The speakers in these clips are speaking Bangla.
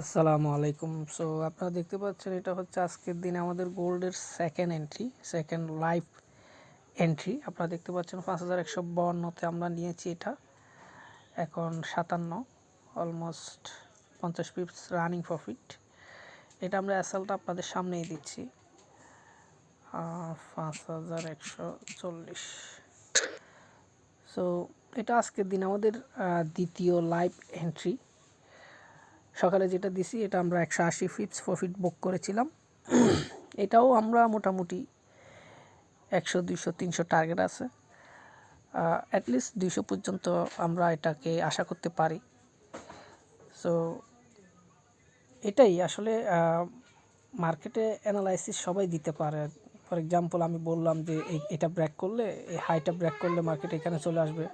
আসসালামু আলাইকুম। সো আপনারা দেখতে পাচ্ছেন এটা হচ্ছে আজকের দিনে আমাদের গোল্ডের সেকেন্ড লাইভ এন্ট্রি। আপনারা দেখতে পাচ্ছেন 5152তে আমরা নিয়েছি এটা, এখন 57, অলমোস্ট 50 পিপস রানিং প্রফিট। এটা আমরা অ্যাসালটা আপনাদের সামনেই দিচ্ছি 5140। সো এটা আজকের দিন আমাদের দ্বিতীয় লাইভ এন্ট্রি। সকালে যেটা দিছি এটা আমরা 180 পিপস প্রফিট বুক করেছিলাম। এটাও আমরা মোটামুটি 100, 200, 300 টার্গেট আছে, অ্যাটলিস্ট 200 পর্যন্ত আমরা এটাকে আশা করতে পারি। সো এটাই আসলে মার্কেটে অ্যানালাইসিস সবাই দিতে পারে। ফর এক্সাম্পল আমি বললাম যে এটা ব্রেক করলে, এই হাইটা ব্রেক করলে মার্কেট এখানে চলে আসবে,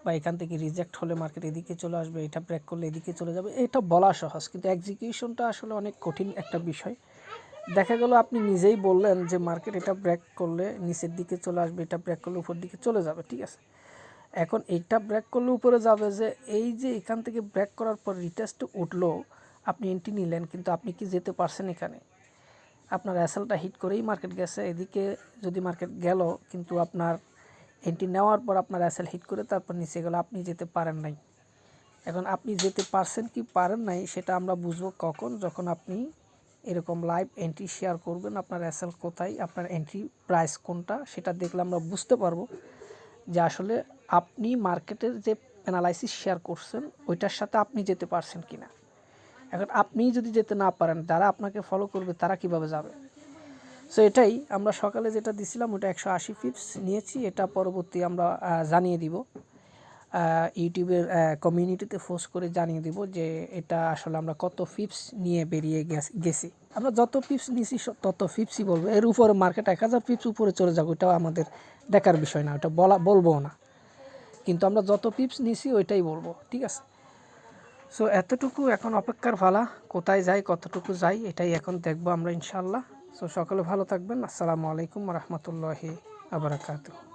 বা এখান থেকে রিজেক্ট হলে মার্কেট এদিকে চলে আসবে, এটা ব্রেক করলে এদিকে চলে যাবে। এটা বলা সহজ, কিন্তু এক্সিকিউশনটা আসলে অনেক কঠিন একটা বিষয়। দেখা গেল আপনি নিজেই বললেন যে মার্কেট এটা ব্রেক করলে নিচের দিকে চলে আসবে, এটা ব্রেক করলে উপর দিকে চলে যাবে, ঠিক আছে। এখন এইটা ব্রেক করলে উপরে যাবে, যে এই যে এখান থেকে ব্রেক করার পর রিটেস্ট উঠলো, আপনি এন্ট্রি নিলেন, কিন্তু আপনি কি যেতে পারছেন এখানে? আপনার অ্যাসেলটা হিট করেই মার্কেট গেছে, এদিকে যদি মার্কেট গেল কিন্তু আপনার এন্ট্রি নেওয়ার পর আপনার অ্যাসেল হিট করে তারপর নিচে গেল, আপনি যেতে পারেন নাই। এখন আপনি যেতে পারছেন কি পারেন নাই সেটা আমরা বুঝবো কখন? যখন আপনি এরকম লাইভ এন্ট্রি শেয়ার করবেন, আপনার অ্যাসেল কোথায়, আপনার এন্ট্রি প্রাইস কোনটা, সেটা দেখলে আমরা বুঝতে পারবো যে আসলে আপনি মার্কেটের যে অ্যানালাইসিস শেয়ার করছেন ওইটার সাথে আপনি যেতে পারছেন কি না। এখন আপনি যদি যেতে না পারেন, যারা আপনাকে ফলো করবে তারা কিভাবে যাবে? সো এটাই আমরা সকালে যেটা দিছিলাম ওটা 180 পিপস নিয়েছি। এটা পরবর্তী আমরা জানিয়ে দিব, ইউটিউবের কমিউনিটিতে পোস্ট করে জানিয়ে দিব যে এটা আসলে আমরা কত পিপস নিয়ে বেরিয়ে গেছি। আমরা যত পিপস নিয়েছি তত পিপসই বলবো, এর উপরে মার্কেট 1000 পিপস উপরে চলে যাবে ওটাও আমাদের দেখার বিষয় না, ওটা বলবো না, কিন্তু আমরা যত পিপস নিয়েছি ওইটাই বলবো, ঠিক আছে। সো এতটুকু এখন অপেক্ষার ভালা, কোথায় যাই কতটুকু যাই এটাই এখন দেখবো আমরা ইনশাল্লাহ। সো সকলে ভালো থাকবেন। আসসালামু আলাইকুম রহমতুল্লাহি আবরাকাতুহু।